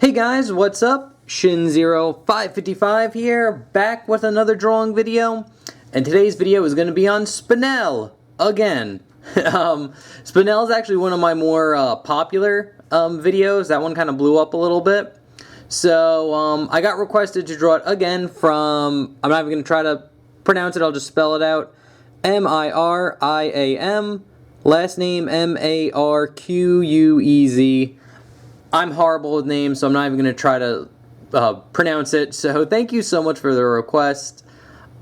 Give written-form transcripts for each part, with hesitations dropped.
Hey guys, what's up? Shin0555 here, back with another drawing video. And today's video is going to be on Spinel, again. Spinel is actually one of my more popular videos. That one kind of blew up a little bit. So I got requested to draw it again from, I'm not even going to try to pronounce it, I'll just spell it out. M-I-R-I-A-M, last name M-A-R-Q-U-E-Z. I'm horrible with names, so I'm not even going to try to pronounce it. So thank you so much for the request.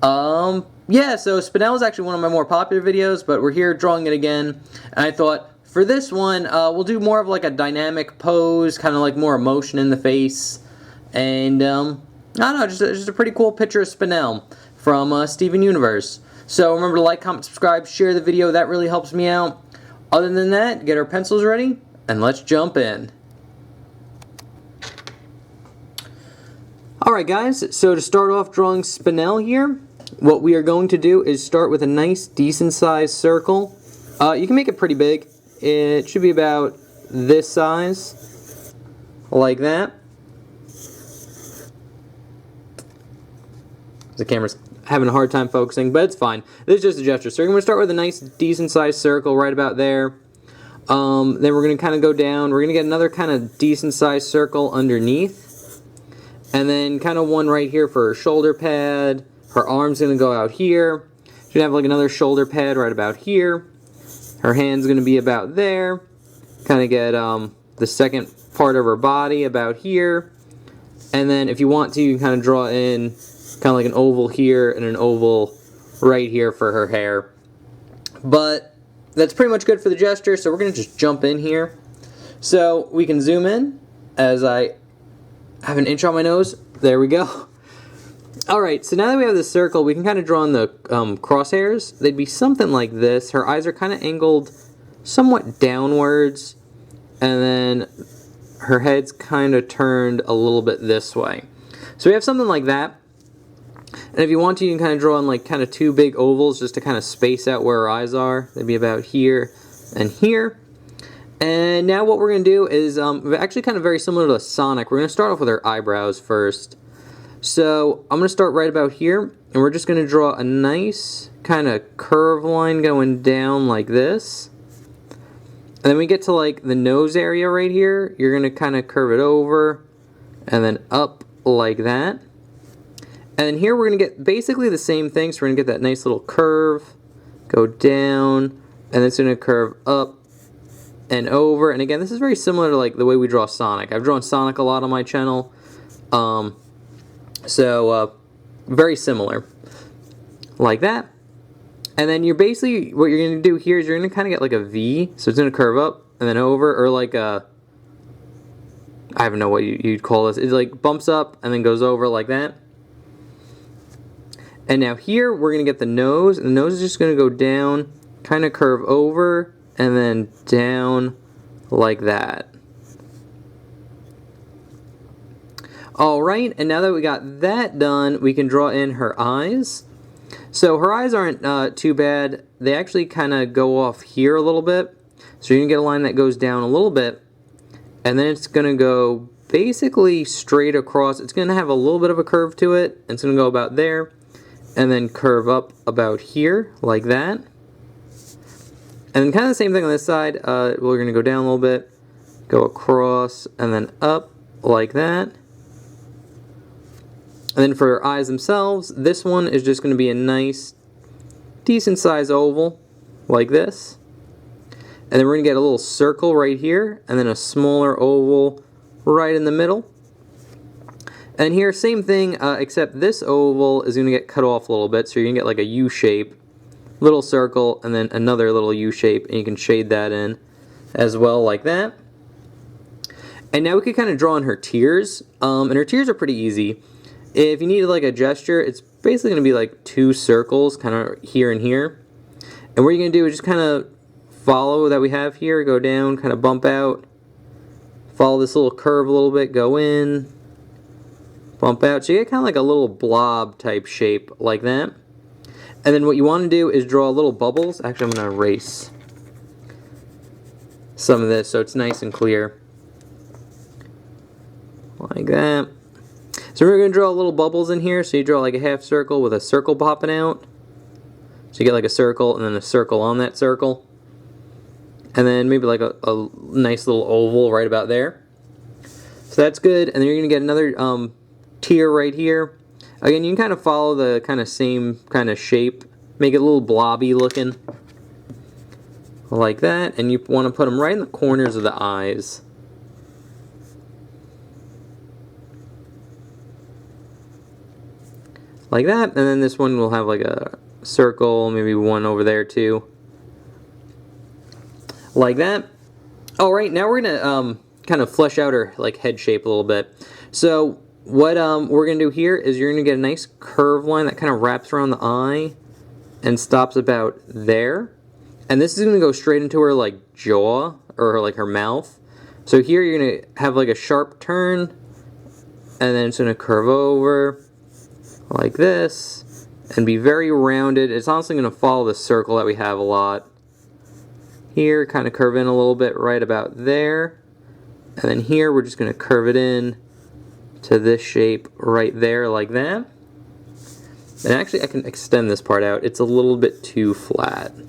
Yeah, so Spinel is actually one of my more popular videos, but we're here drawing it again. And I thought, for this one, we'll do more of like a dynamic pose, kind of like more emotion in the face. And, I don't know, just a pretty cool picture of Spinel from Steven Universe. So remember to like, comment, subscribe, share the video. That really helps me out. Other than that, get our pencils ready, and let's jump in. Alright guys, so to start off drawing Spinel here, what we are going to do is start with a nice decent sized circle. You can make it pretty big. It should be about this size, like that. The camera's having a hard time focusing, but it's fine. This is just a gesture. So you're going to start with a nice decent sized circle right about there. Then we're going to kind of go down. We're going to get another kind of decent sized circle underneath. And then kind of one right here for her shoulder pad. Her arm's going to go out here. She's going to have like another shoulder pad right about here. Her hand's going to be about there. Kind of get the second part of her body about here. And then if you want to, you can kind of draw in kind of like an oval here and an oval right here for her hair. But that's pretty much good for the gesture, so we're going to just jump in here. So we can zoom in as I have an inch on my nose. There we go. Alright, so now that we have the circle, we can kind of draw in the crosshairs. They'd be something like this. Her eyes are kind of angled somewhat downwards, and then her head's kind of turned a little bit this way. So we have something like that. And if you want to, you can kind of draw in like kind of two big ovals just to kind of space out where her eyes are. They'd be about here and here. And now what we're going to do is actually kind of very similar to Sonic. We're going to start off with her eyebrows first. So I'm going to start right about here, and we're just going to draw a nice kind of curve line going down like this. And then we get to like the nose area right here. You're going to kind of curve it over and then up like that. And then here we're going to get basically the same thing. So we're going to get that nice little curve, go down, and then it's going to curve up and over. And again, this is very similar to like the way we draw Sonic. I've drawn Sonic a lot on my channel. Very similar. Like that. And then you're basically, what you're going to do here is you're going to kind of get like a V. So it's going to curve up and then over, or like a, I don't know what you'd call this. It like bumps up and then goes over like that. And now here we're going to get the nose. And the nose is just going to go down, kind of curve over, and then down like that. Alright, and now that we got that done, we can draw in her eyes. So her eyes aren't too bad. They actually kind of go off here a little bit. So you're going to get a line that goes down a little bit, and then it's going to go basically straight across. It's going to have a little bit of a curve to it, and it's going to go about there, and then curve up about here, like that. And then kind of the same thing on this side. We're going to go down a little bit, go across, and then up like that. And then for her eyes themselves, this one is just going to be a nice, decent size oval, like this. And then we're going to get a little circle right here, and then a smaller oval right in the middle. And here, same thing, except this oval is going to get cut off a little bit, so you're going to get like a U shape. Little circle, and then another little U shape, and you can shade that in as well like that. And now we could kind of draw in her tears, and her tears are pretty easy. If you need like a gesture, it's basically going to be like two circles, kind of here and here. And what you're going to do is just kind of follow that we have here, go down, kind of bump out, follow this little curve a little bit, go in, bump out. So you get kind of like a little blob type shape like that. And then what you want to do is draw little bubbles. Actually, I'm going to erase some of this so it's nice and clear. like that. So we're going to draw little bubbles in here. So you draw like a half circle with a circle popping out. So you get like a circle and then a circle on that circle. And then maybe like a nice little oval right about there. So that's good. And then you're going to get another tier right here. Again, you can kind of follow the kind of same kind of shape. Make it a little blobby looking. Like that. And you want to put them right in the corners of the eyes. Like that. And then this one will have like a circle, maybe one over there too. Like that. Alright, now we're going to kind of flesh out her like head shape a little bit. So what we're going to do here is you're going to get a nice curved line that kind of wraps around the eye and stops about there. And this is going to go straight into her like jaw or like her mouth. So here you're going to have like a sharp turn and then it's going to curve over like this and be very rounded. It's honestly going to follow the circle that we have a lot. Here, kind of curve in a little bit right about there. And then here we're just going to curve it in to this shape right there like that. And actually I can extend this part out. It's a little bit too flat. And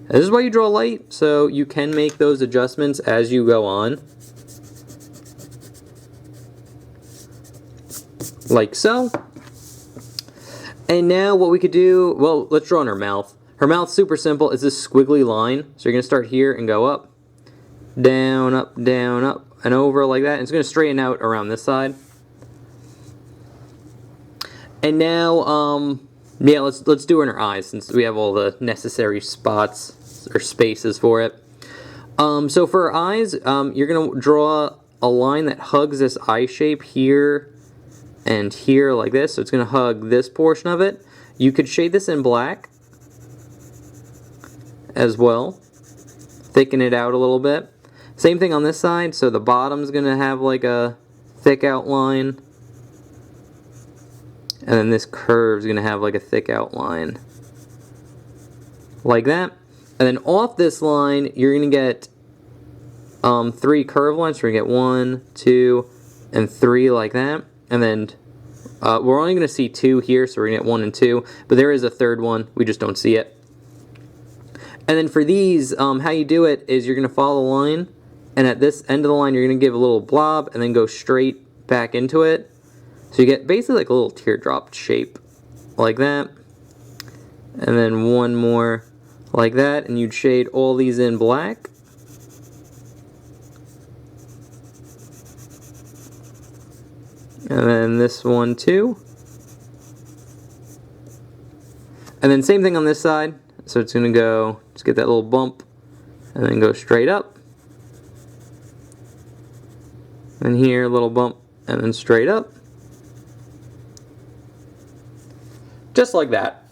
this is why you draw light, so you can make those adjustments as you go on. Like so. And now what we could do, well, let's draw on her mouth. Her mouth's super simple. It's this squiggly line. So you're going to start here and go up, down, and over like that. And it's going to straighten out around this side. And now, yeah, let's do it in her eyes since we have all the necessary spots or spaces for it. So for her eyes, you're going to draw a line that hugs this eye shape here and here like this. So it's going to hug this portion of it. You could shade this in black as well. Thicken it out a little bit. Same thing on this side. So the bottom's going to have like a thick outline. And then this curve's going to have like a thick outline. Like that. And then off this line, you're going to get 3 curve lines. So you're going to get 1, 2, and 3 like that. And then we're only going to see 2 here, so we're going to get 1 and 2. But there is a third one. We just don't see it. And then for these, how you do it is you're going to follow the line. And at this end of the line, you're going to give a little blob and then go straight back into it. So you get basically like a little teardrop shape. Like that. And then one more like that. And you'd shade all these in black. And then this one too. And then same thing on this side. So it's going to go, just get that little bump, and then go straight up. And here, a little bump, and then straight up. Just like that.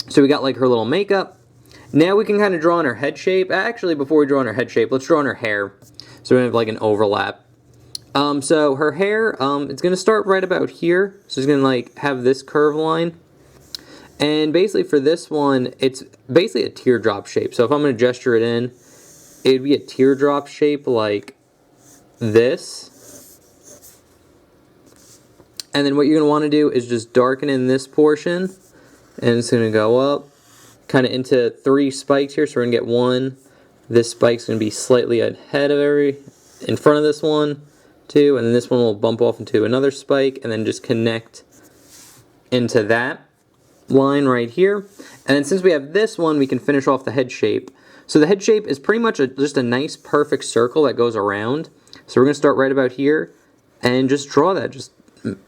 So we got like her little makeup. Now we can kind of draw on her head shape. Actually, before we draw on her head shape, let's draw on her hair. So we have like an overlap. So her hair, it's going to start right about here. So it's going to like have this curve line. And basically for this one, it's basically a teardrop shape. So if I'm going to gesture it in, it would be a teardrop shape like this. And then what you're going to want to do is just darken in this portion. And it's going to go up kind of into 3 spikes here. So we're going to get 1. This spike's going to be slightly ahead of in front of this one, 2. And then this one will bump off into another spike and then just connect into that line right here. And then since we have this one, we can finish off the head shape. So the head shape is pretty much just a nice perfect circle that goes around. So we're going to start right about here and just draw that. Just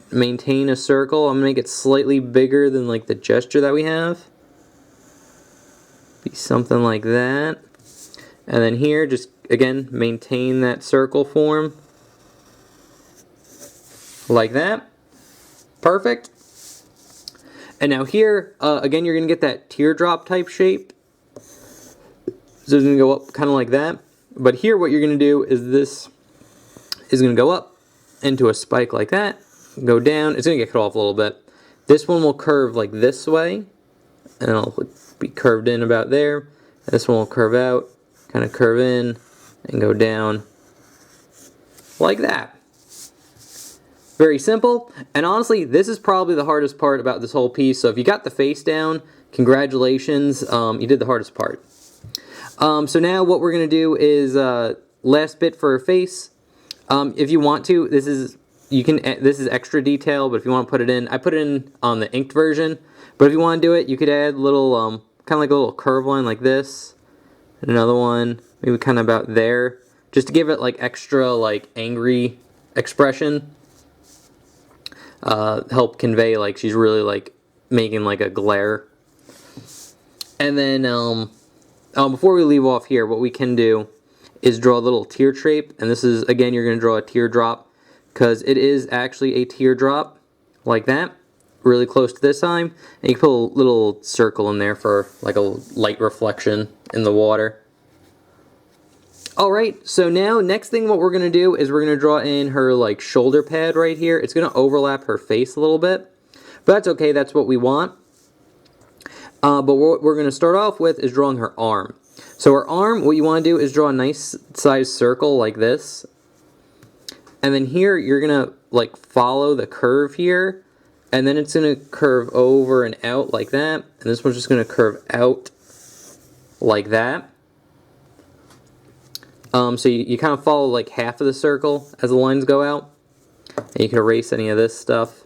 maintain a circle. I'm going to make it slightly bigger than like the gesture that we have. Be something like that. And then here, just again, maintain that circle form. Like that. Perfect. And now here, again, you're going to get that teardrop type shape. So it's going to go up kind of like that. But here what you're going to do is this is going to go up into a spike like that. Go down. It's going to get cut off a little bit. This one will curve like this way. And it'll be curved in about there. This one will curve out, kind of curve in, and go down. like that. Very simple, and honestly, this is probably the hardest part about this whole piece, so if you got the face down, congratulations, you did the hardest part. So now what we're going to do is, last bit for her face. If you want to, this is extra detail, but if you want to put it in, I put it in on the inked version, but if you want to do it, you could add little, kind of like a little curve line like this, and another one, maybe kind of about there, just to give it like extra like angry expression. Help convey like she's really like making like a glare. And then before we leave off here, what we can do is draw a little tear shape, and this is, again, you're going to draw a teardrop because it is actually a teardrop like that, really close to this time, and you can put a little circle in there for like a light reflection in the water. Alright, so now next thing what we're going to do is we're going to draw in her like shoulder pad right here. It's going to overlap her face a little bit, but that's okay, that's what we want. But what we're going to start off with is drawing her arm. So her arm, what you want to do is draw a nice sized circle like this. And then here you're going to like follow the curve here, and then it's going to curve over and out like that. And this one's just going to curve out like that. So you kind of follow like half of the circle as the lines go out, and you can erase any of this stuff.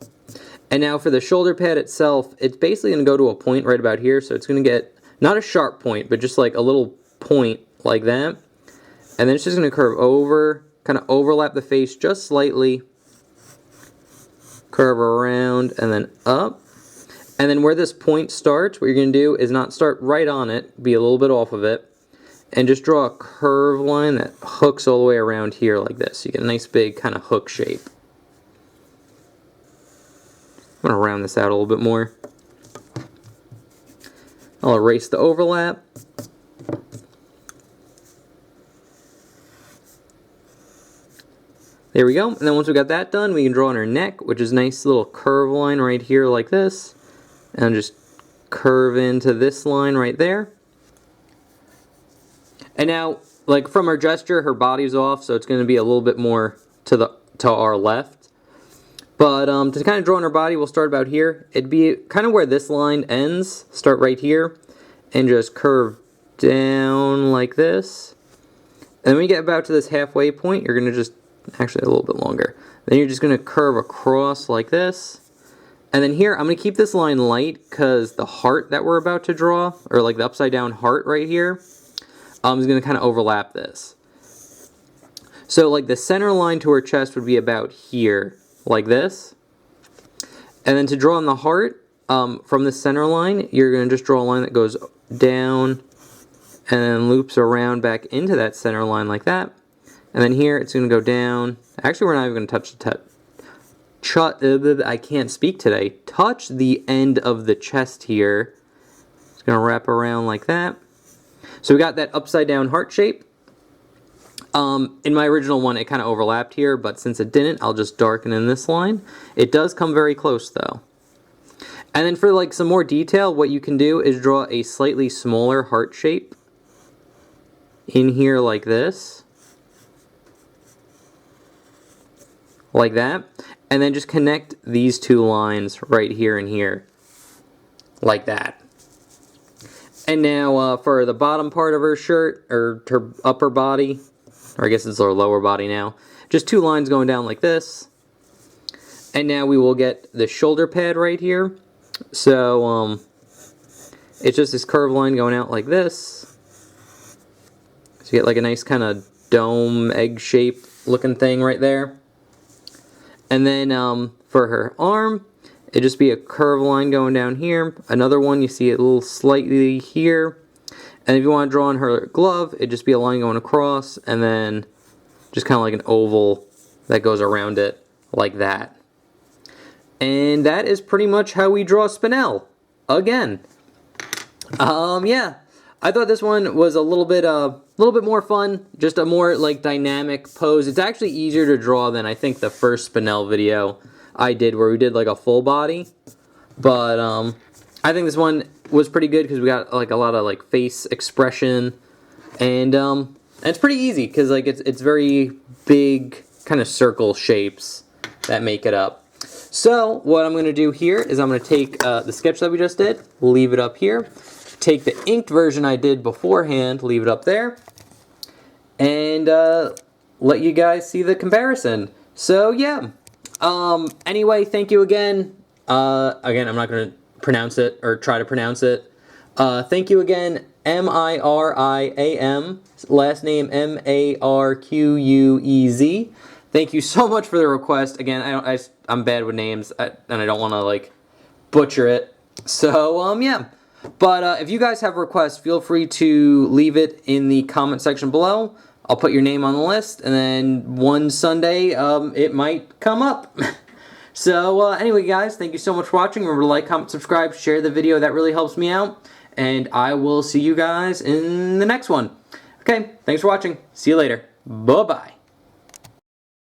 And now for the shoulder pad itself, it's basically going to go to a point right about here, so it's going to get, not a sharp point, but just like a little point like that. And then it's just going to curve over, kind of overlap the face just slightly, curve around, and then up. And then where this point starts, what you're going to do is not start right on it, be a little bit off of it, and just draw a curve line that hooks all the way around here like this. You get a nice big kind of hook shape. I'm going to round this out a little bit more. I'll erase the overlap. There we go. And then once we got that done, we can draw on her neck, which is a nice little curve line right here like this. And just curve into this line right there. And now, like from her gesture, her body's off, so it's going to be a little bit more to our left. But to kind of draw on her body, we'll start about here. It'd be kind of where this line ends. Start right here, and just curve down like this. And then when you get about to this halfway point, you're going to just, actually a little bit longer. Then you're just going to curve across like this. And then here, I'm going to keep this line light because the heart that we're about to draw, or like the upside down heart right here, is going to kind of overlap this. So like the center line to her chest would be about here, like this. And then to draw on the heart, from the center line, you're going to just draw a line that goes down and then loops around back into that center line like that. And then here, it's going to go down. Actually, we're not even going to touch the I can't speak today. Touch the end of the chest here. It's going to wrap around like that. So we got that upside down heart shape. In my original one, it kind of overlapped here, but since it didn't, I'll just darken in this line. It does come very close though. And then for like some more detail, what you can do is draw a slightly smaller heart shape in here like this. Like that. And then just connect these two lines right here and here. Like that. And now for the bottom part of her shirt, or her upper body, or I guess it's her lower body now, just two lines going down like this. And now we will get the shoulder pad right here. So it's just this curved line going out like this. So you get like a nice kind of dome, egg shape looking thing right there. And then for her arm, it'd just be a curved line going down here. Another one, you see it a little slightly here. And if you want to draw on her glove, it'd just be a line going across, and then just kind of like an oval that goes around it like that. And that is pretty much how we draw Spinel. Again. Yeah. I thought this one was a little bit more fun, just a more like dynamic pose. It's actually easier to draw than I think the first Spinel video I did, where we did like a full body. But I think this one was pretty good because we got like a lot of like face expression, and it's pretty easy because like it's very big kind of circle shapes that make it up. So what I'm going to do here is I'm going to take the sketch that we just did, leave it up here, take the inked version I did beforehand, leave it up there, and let you guys see the comparison. So yeah, anyway, thank you again. Again, I'm not going to pronounce it or try to pronounce it. Thank you again, Miriam, last name Marquez. Thank you so much for the request. Again, I'm bad with names, and I don't want to like butcher it. So yeah. But if you guys have requests, feel free to leave it in the comment section below. I'll put your name on the list, and then one Sunday it might come up. So anyway, guys, thank you so much for watching. Remember to like, comment, subscribe, share the video. That really helps me out. And I will see you guys in the next one. Okay, thanks for watching. See you later. Bye-bye.